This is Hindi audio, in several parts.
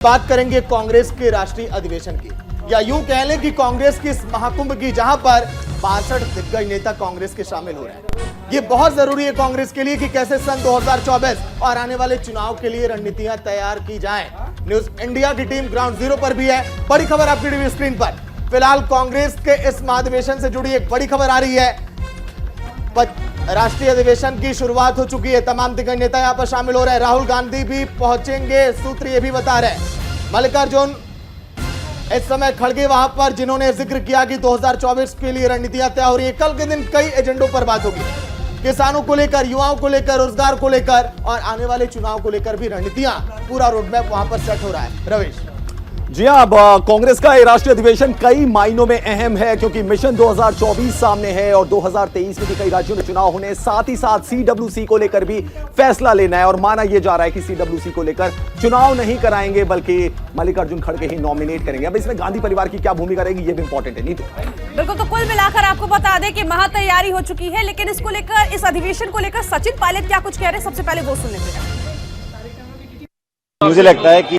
बात करेंगे कांग्रेस के राष्ट्रीय अधिवेशन की, या यूं कह लें कि कांग्रेस की इस महाकुंभ की, जहां पर 62 दिग्गज नेता कांग्रेस के शामिल हो रहे हैं। ये बहुत जरूरी है कांग्रेस के लिए कि कैसे सन 2024 और आने वाले चुनाव के लिए रणनीतियां तैयार की जाएं। न्यूज इंडिया की टीम ग्राउंड जीरो पर भी है। बड़ी खबर आपकी टीवी स्क्रीन पर। फिलहाल कांग्रेस के इस महाधिवेशन से जुड़ी एक बड़ी खबर आ रही है। राष्ट्रीय अधिवेशन की शुरुआत हो चुकी है। तमाम दिग्गज नेता यहां पर शामिल हो रहे हैं। राहुल गांधी भी पहुंचेंगे, सूत्र ये भी बता रहे हैं। मल्लिकार्जुन इस समय खड़गे वहां पर, जिन्होंने जिक्र किया कि 2024 के लिए रणनीतियां तय हो रही है। कल के दिन कई एजेंडों पर बात होगी, किसानों को लेकर, युवाओं को लेकर, रोजगार को लेकर और आने वाले चुनाव को लेकर भी रणनीतियां, पूरा रोडमैप वहां पर सेट हो रहा है। रविश जी हाँ, अब कांग्रेस का ये राष्ट्रीय अधिवेशन कई मायनों में अहम है, क्योंकि मिशन 2024 सामने है और 2023 में भी कई राज्यों में चुनाव होने, साथ ही साथ सीडब्ल्यूसी को लेकर भी फैसला लेना है। और माना यह जा रहा है कि सीडब्ल्यूसी को लेकर चुनाव नहीं कराएंगे, बल्कि मल्लिकार्जुन खड़गे ही नॉमिनेट करेंगे। अब इसमें गांधी परिवार की क्या भूमिका रहेगी, यह भी इंपॉर्टेंट है। नीतू बिल्कुल, तो कुल मिलाकर आपको बता दें कि महा तैयारी हो चुकी है, लेकिन इसको लेकर, इस अधिवेशन को लेकर सचिन पायलट क्या कुछ कह रहे हैं, सबसे पहले वो सुन लेते हैं। मुझे लगता है कि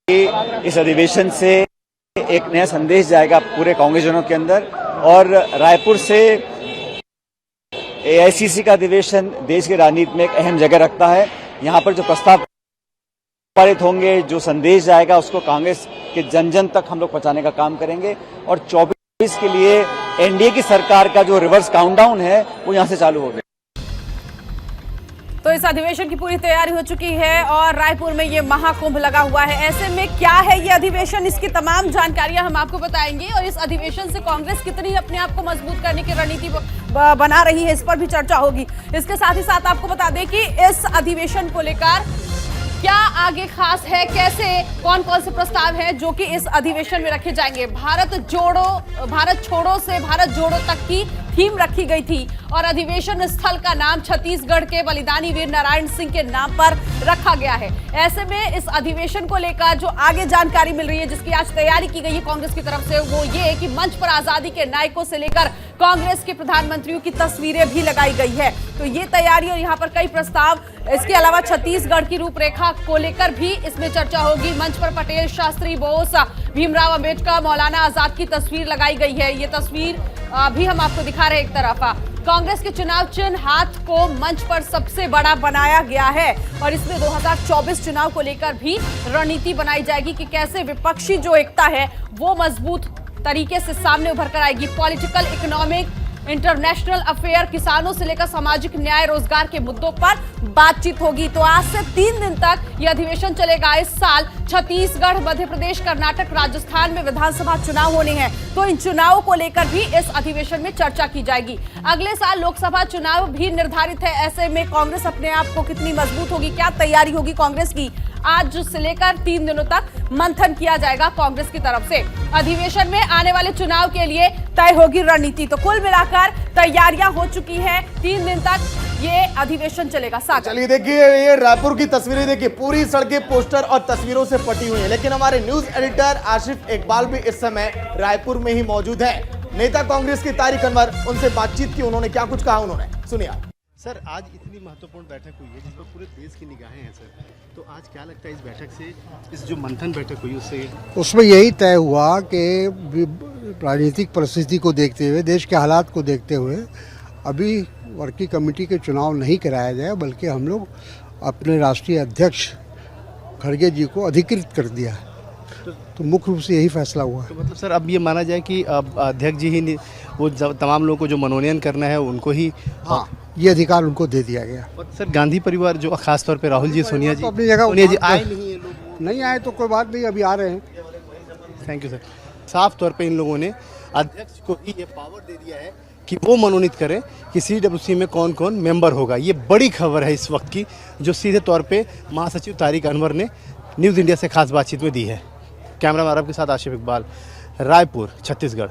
इस अधिवेशन से एक नया संदेश जाएगा पूरे कांग्रेसजनों के अंदर, और रायपुर से एआईसीसी का अधिवेशन देश की राजनीति में एक अहम जगह रखता है। यहां पर जो प्रस्ताव पारित होंगे, जो संदेश जाएगा, उसको कांग्रेस के जन जन तक हम लोग पहुंचाने का काम करेंगे। और 24 के लिए एनडीए की सरकार का जो रिवर्स काउंटडाउन है वो यहां से चालू हो गया। तो इस अधिवेशन की पूरी तैयारी हो चुकी है और रायपुर में ये महाकुंभ लगा हुआ है। ऐसे में क्या है ये अधिवेशन, इसकी तमाम जानकारियां हम आपको बताएंगे, और इस अधिवेशन से कांग्रेस कितनी अपने आप को मजबूत करने की रणनीति बना रही है, इस पर भी चर्चा होगी। इसके साथ ही साथ आपको बता दें कि इस अधिवेशन को लेकर क्या आगे खास है, कैसे, कौन कौन से प्रस्ताव हैं जो कि इस अधिवेशन में रखे जाएंगे। भारत छोड़ो से भारत जोड़ो तक की थीम रखी गई थी और अधिवेशन स्थल का नाम छत्तीसगढ़ के बलिदानी वीर नारायण सिंह के नाम पर रखा गया है। ऐसे में इस अधिवेशन को लेकर जो आगे जानकारी मिल रही है, जिसकी आज तैयारी की गई है कांग्रेस की तरफ से, वो ये कि मंच पर आजादी के नायकों से लेकर कांग्रेस के प्रधानमंत्रियों की तस्वीरें भी लगाई गई है। तो ये तैयारी और यहाँ पर कई प्रस्ताव, इसके अलावा छत्तीसगढ़ की रूपरेखा को लेकर भी इसमें चर्चा होगी। मंच पर पटेल, शास्त्री, बोस, भीमराव अंबेडकर, मौलाना आजाद की तस्वीर लगाई गई है। ये तस्वीर भी हम आपको दिखा रहे हैं। एक तरफा कांग्रेस के चुनाव चिन्ह हाथ को मंच पर सबसे बड़ा बनाया गया है और इसमें 2024 चुनाव को लेकर भी रणनीति बनाई जाएगी कि कैसे विपक्षी जो एकता है वो मजबूत तरीके से सामने उभर कर आएगी। पॉलिटिकल, इकोनॉमिक, इंटरनेशनल अफेयर, किसानों से लेकर सामाजिक न्याय, रोजगार के मुद्दों पर बातचीत होगी। तो आज से 3 दिन तक यह अधिवेशन चलेगा। इस साल छत्तीसगढ़, मध्य प्रदेश, कर्नाटक, राजस्थान में विधानसभा चुनाव होने हैं, तो इन चुनावों को लेकर भी इस अधिवेशन में चर्चा की जाएगी। अगले साल लोकसभा चुनाव भी निर्धारित है। ऐसे में कांग्रेस अपने आप को कितनी मजबूत होगी, क्या तैयारी होगी कांग्रेस की, आज से लेकर 3 दिनों तक मंथन किया जाएगा कांग्रेस की तरफ से। अधिवेशन में आने वाले चुनाव के लिए तय होगी रणनीति। तो कुल मिलाकर तैयारियां हो चुकी हैं। 3 दिन तक ये अधिवेशन चलेगा। चलिए देखिए, ये रायपुर की तस्वीरें देखिए, पूरी सड़कें पोस्टर और तस्वीरों से पटी हुई है। लेकिन हमारे न्यूज एडिटर आशिफ इकबाल भी इस समय रायपुर में ही मौजूद है। नेता कांग्रेस की तारिक अनवर, उनसे बातचीत की, उन्होंने क्या कुछ कहा, उन्होंने सुनिए। सर, आज इतनी महत्वपूर्ण बैठक हुई है जिस पर पूरे देश की निगाहें हैं सर, तो आज क्या लगता है इस बैठक से, इस जो मंथन बैठक हुई उससे? उसमें यही तय हुआ कि राजनीतिक परिस्थिति को देखते हुए, देश के हालात को देखते हुए अभी वर्किंग कमेटी के चुनाव नहीं कराया जाए, बल्कि हम लोग अपने राष्ट्रीय अध्यक्ष खड़गे जी को अधिकृत कर दिया है। तो मुख्य रूप से यही फैसला हुआ। तो मतलब सर, अब ये माना जाए कि अब अध्यक्ष जी ही वो तमाम लोगों को जो मनोनयन करना है उनको ही, हाँ, ये अधिकार उनको दे दिया गया। और सर, गांधी परिवार जो खासतौर पे राहुल जी, सोनिया जी, अपनी जगह सोनिया जी आए नहीं है, लोग नहीं आए तो कोई बात नहीं, अभी आ रहे हैं। Thank you sir. साफ तौर पे इन लोगों ने अध्यक्ष को ही ये पावर दे दिया है कि वो मनोनीत करें कि सीडब्ल्यूसी में कौन कौन मेंबर होगा। ये बड़ी खबर है इस वक्त की, जो सीधे तौर पे महासचिव तारिक अनवर ने न्यूज़ इंडिया से खास बातचीत में दी है। कैमरा मैन के साथ आशिफ इकबाल, रायपुर, छत्तीसगढ़।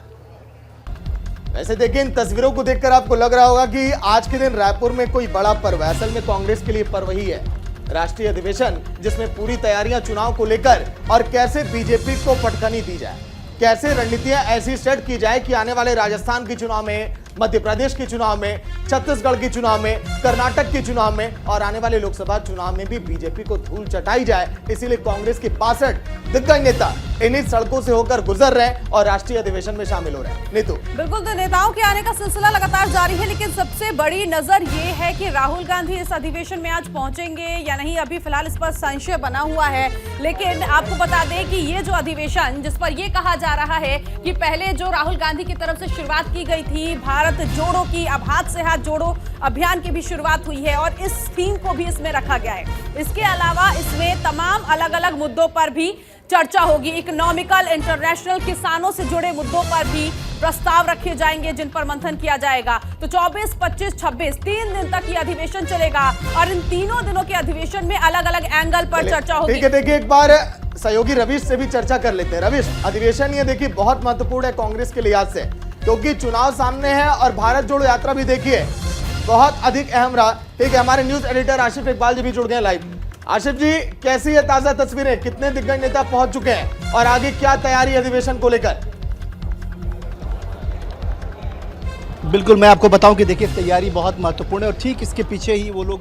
वैसे देखिए, इन तस्वीरों को देखकर आपको लग रहा होगा कि आज के दिन रायपुर में कोई बड़ा पर्व है। असल में कांग्रेस के लिए पर्व ही है राष्ट्रीय अधिवेशन, जिसमें पूरी तैयारियां चुनाव को लेकर और कैसे बीजेपी को पटखनी दी जाए, कैसे रणनीतियां ऐसी सेट की जाए कि आने वाले राजस्थान के चुनाव में मध्य प्रदेश के चुनाव में, छत्तीसगढ़ के चुनाव में, कर्नाटक के चुनाव में और आने वाले लोकसभा चुनाव में भी बीजेपी को धूल चटाई जाए, इसीलिए कांग्रेस के 62 दिग्गज नेता इन्हीं सड़कों से होकर गुजर रहे हैं और राष्ट्रीय अधिवेशन में शामिल हो रहे हैं। नीतू, बिल्कुल, तो नेताओं के आने का सिलसिला लगातार जारी है, लेकिन सबसे बड़ी नजर ये है कि राहुल गांधी इस अधिवेशन में आज पहुंचेंगे या नहीं, अभी फिलहाल इस पर संशय बना हुआ है। लेकिन आपको बता दें कि ये जो अधिवेशन, जिस पर ये कहा जा रहा है कि पहले जो राहुल गांधी की तरफ से शुरुआत की गई थी भारत जोड़ो की, अब हाथ से हाथ जोड़ो अभियान की भी शुरुआत हुई है और इस थीम को भी इसमें रखा गया है। इसके अलावा इसमें तमाम अलग अलग मुद्दों पर भी चर्चा होगी। इकोनॉमिकल, इंटरनेशनल, किसानों से जुड़े मुद्दों पर भी प्रस्ताव रखे जाएंगे जिन पर मंथन किया जाएगा। तो 24, 25, 26 3 दिन तक ये अधिवेशन चलेगा और इन तीनों दिनों के अधिवेशन में अलग अलग एंगल पर चर्चा होगी। ठीक है, देखिए एक बार सहयोगी रवीश से भी चर्चा कर लेते हैं। रवीश, अधिवेशन ये देखिए बहुत महत्वपूर्ण है कांग्रेस के लिहाज से, क्योंकि चुनाव सामने है और भारत जोड़ो यात्रा भी देखिए बहुत अधिक अहम रहा। ठीक है, हमारे न्यूज एडिटर आशिफ इकबाल जी भी जुड़ गए लाइव। आशिफ जी, कैसी है ताजा तस्वीरें, कितने दिग्गज नेता पहुंच चुके हैं और आगे क्या तैयारी अधिवेशन को लेकर? बिल्कुल, मैं आपको बताऊं कि देखिए तैयारी बहुत महत्वपूर्ण है और ठीक इसके पीछे ही वो लोग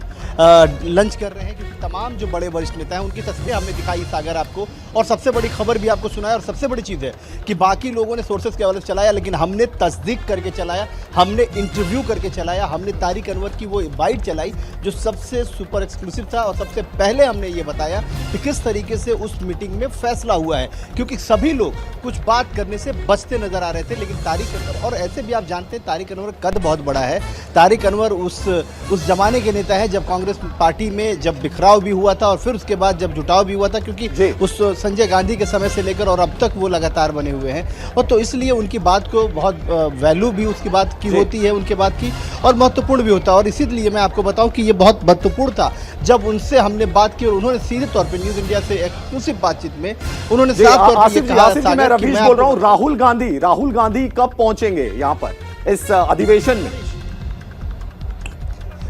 लंच कर रहे हैं, क्योंकि तमाम जो बड़े वरिष्ठ नेता हैं उनकी तस्वीरें हमने दिखाई सागर आपको, और सबसे बड़ी खबर भी आपको सुनाया। और सबसे बड़ी चीज़ है कि बाकी लोगों ने सोर्सेज के हवाले से चलाया, लेकिन हमने तस्दीक करके चलाया, हमने इंटरव्यू करके चलाया, हमने तारिक अनवर की वो बाइट चलाई जो सबसे सुपर एक्सक्लूसिव था। और सबसे पहले हमने ये बताया कि किस तरीके से उस मीटिंग में फैसला हुआ है, क्योंकि सभी लोग कुछ बात करने से बचते नजर आ रहे थे। लेकिन तारिक अनवर, और ऐसे भी आप जानते हैं तारिक अनवर कद बहुत बड़ा है, तारिक अनवर उस जमाने के नेता है जब कांग्रेस पार्टी में जब बिखराव भी हुआ था और फिर उसके बाद जब जुटाव भी हुआ था, क्योंकि उस संजय गांधी के समय से लेकर और अब तक वो लगातार बने हुए हैं। और तो इसलिए उनकी बात को बहुत वैल्यू भी उसकी बात की होती है, उनके बात की, और महत्वपूर्ण भी होता है। और इसीलिए मैं आपको बताऊं कि ये बहुत महत्वपूर्ण था जब उनसे हमने बात की और उन्होंने सीधे तौर पर न्यूज इंडिया से एक्सक्लूसिव बातचीत में उन्होंने साफ तौर पर कहा। मैं रवीश बोल रहा हूं, राहुल गांधी कब पहुंचेंगे यहां पर इस अधिवेशन में?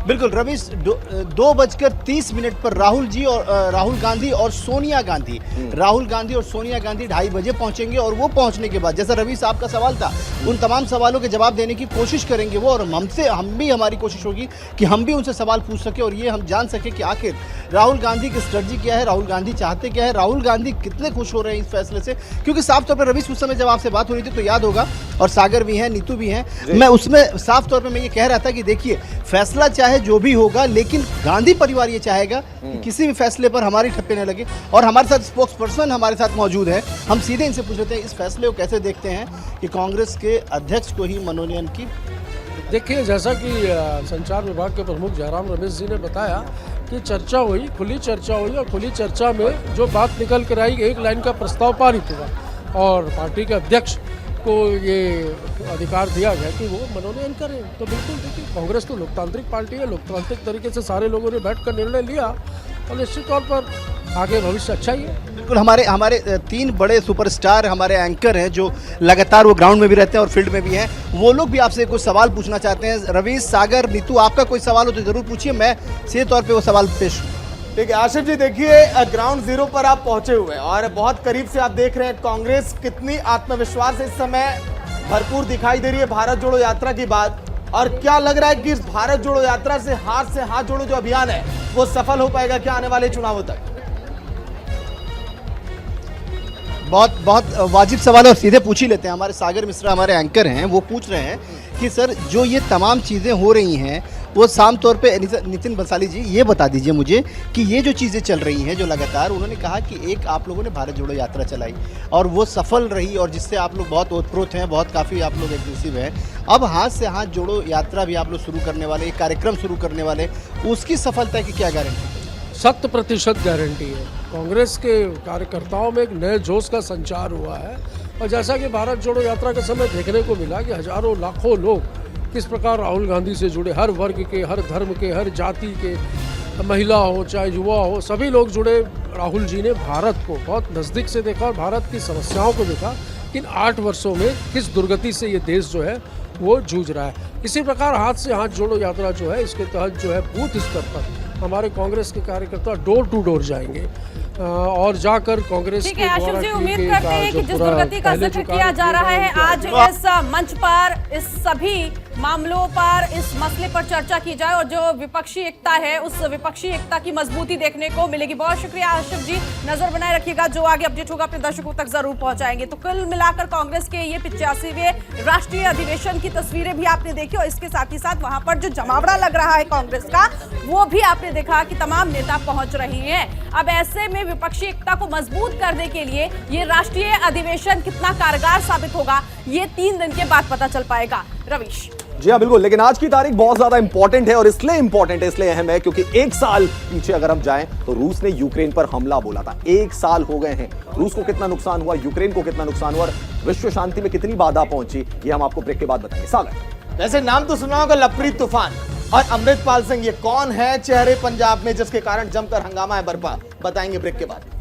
बिल्कुल रवीश, 2:30 पर राहुल गांधी और सोनिया गांधी 2:30 बजे पहुंचेंगे। और वो पहुंचने के बाद, जैसा रवीश आपका सवाल था, उन तमाम सवालों के जवाब देने की कोशिश करेंगे वो, और हमारी कोशिश होगी कि हम भी उनसे सवाल पूछ सके और ये हम जान सके कि आखिर राहुल गांधी की स्ट्रेटजी क्या है, राहुल गांधी चाहते क्या है, राहुल गांधी कितने खुश हो रहे हैं इस फैसले से। क्योंकि साफ तौर पर रवीश, उस समय जब आपसे बात हो रही थी तो याद होगा, और सागर भी हैं, नीतू भी हैं, मैं उसमें साफ तौर पर मैं ये कह रहा था कि देखिए फैसला चाहे जो भी होगा, लेकिन गांधी परिवार ये चाहेगा कि किसी भी फैसले पर हमारी ठप्पे न लगे। और हमारे साथ स्पोक्स पर्सन हमारे साथ मौजूद है, हम सीधे इनसे पूछ लेते हैं इस फैसले को कैसे देखते हैं कि कांग्रेस के अध्यक्ष को ही मनोनयन की। देखिए, जैसा कि संचार विभाग के प्रमुख जयराम रमेश जी ने बताया कि चर्चा हुई, खुली चर्चा हुई, और खुली चर्चा में जो बात निकल कर आई, एक लाइन का प्रस्ताव पारित हुआ और पार्टी के अध्यक्ष को ये अधिकार दिया गया कि वो मनोनयन करें। तो बिल्कुल देखिए, कांग्रेस तो लोकतांत्रिक पार्टी है, लोकतांत्रिक तरीके से सारे लोगों ने बैठकर निर्णय लिया और निश्चित तौर पर आगे भविष्य अच्छा ही है। बिल्कुल, हमारे 3 बड़े सुपरस्टार हमारे एंकर हैं जो लगातार वो ग्राउंड में भी रहते हैं और फील्ड में भी हैं, वो लोग भी आपसे कुछ सवाल पूछना चाहते हैं। रवीश, सागर, नीतू, आपका कोई सवाल हो तो जरूर पूछिए, मैं सीधे तौर पे वो सवाल पेश। ठीक है आशिफ जी, देखिए ग्राउंड जीरो पर आप पहुंचे हुए हैं और बहुत करीब से आप देख रहे हैं कांग्रेस कितनी आत्मविश्वास इस समय भरपूर दिखाई दे रही है भारत जोड़ो यात्रा की बात। और क्या लग रहा है कि इस भारत जोड़ो यात्रा से हाथ जोड़ो जो अभियान है वो सफल हो पाएगा क्या आने वाले चुनावों तक? बहुत वाजिब सवाल है और सीधे पूछ ही लेते हैं। हमारे सागर मिश्रा हमारे एंकर हैं, वो पूछ रहे हैं कि सर जो ये तमाम चीज़ें हो रही हैं वो साम तौर पे, नितिन बंसाली जी ये बता दीजिए मुझे कि ये जो चीज़ें चल रही हैं जो लगातार, उन्होंने कहा कि एक आप लोगों ने भारत जोड़ो यात्रा चलाई और वो सफल रही और जिससे आप लोग बहुत ओतप्रोत हैं, बहुत काफ़ी आप लोग एग्रेसिव हैं। अब हाथ से हाथ जोड़ो यात्रा भी आप लोग शुरू करने वाले, एक कार्यक्रम शुरू करने वाले, उसकी सफलता की क्या गारंटी? 100% गारंटी है। कांग्रेस के कार्यकर्ताओं में एक नए जोश का संचार हुआ है और जैसा कि भारत जोड़ो यात्रा के समय देखने को मिला कि हजारों लाखों लोग किस प्रकार राहुल गांधी से जुड़े, हर वर्ग के, हर धर्म के, हर जाति के, महिला हो चाहे युवा हो, सभी लोग जुड़े। राहुल जी ने भारत को बहुत नज़दीक से देखा और भारत की समस्याओं को देखा कि इन 8 वर्षों में किस दुर्गति से ये देश जो है वो जूझ रहा है। इसी प्रकार हाथ से हाथ जोड़ो यात्रा जो है, इसके तहत जो है बूथ स्तर पर हमारे कांग्रेस के कार्यकर्ता डोर टू डोर जाएंगे और जाकर कांग्रेस ठीक है आशिफ जी, उम्मीद करते हैं कि जिस दुर्गति का जिक्र किया जा रहा है आज इस मंच पर, इस सभी मामलों पर, इस मसले पर चर्चा की जाए और जो विपक्षी एकता है उस विपक्षी एकता की मजबूती देखने को मिलेगी। बहुत शुक्रिया आशिफ जी, नजर बनाए रखिएगा, जो आगे अपडेट होगा अपने दर्शकों तक जरूर पहुंचाएंगे। तो कुल मिलाकर कांग्रेस के ये 85वें राष्ट्रीय अधिवेशन की तस्वीरें भी आपने देखी और इसके साथ ही साथ वहां पर जो जमावड़ा लग रहा है कांग्रेस का, वो भी आपने देखा कि तमाम नेता पहुंच रहे हैं। अब ऐसे में विपक्षी एकता को मजबूत करने के लिए ये राष्ट्रीय अधिवेशन कितना कारगर साबित होगा, ये 3 दिन के बाद पता चल पाएगा। रवीश जी हाँ बिल्कुल, लेकिन आज की तारीख बहुत ज्यादा इंपॉर्टेंट है और इसलिए इंपॉर्टेंट है, इसलिए अहम है क्योंकि 1 साल पीछे अगर हम जाएं तो रूस ने यूक्रेन पर हमला बोला था। 1 साल हो गए हैं, रूस को कितना नुकसान हुआ, यूक्रेन को कितना नुकसान हुआ और विश्व शांति में कितनी बाधा पहुंची, ये हम आपको ब्रेक के बाद बताएंगे। सागर, वैसे नाम तो सुना होगा लपरीत तूफान और अमृतपाल सिंह, ये कौन है चेहरे पंजाब में जिसके कारण जमकर हंगामा है बर्पा, बताएंगे ब्रेक के बाद।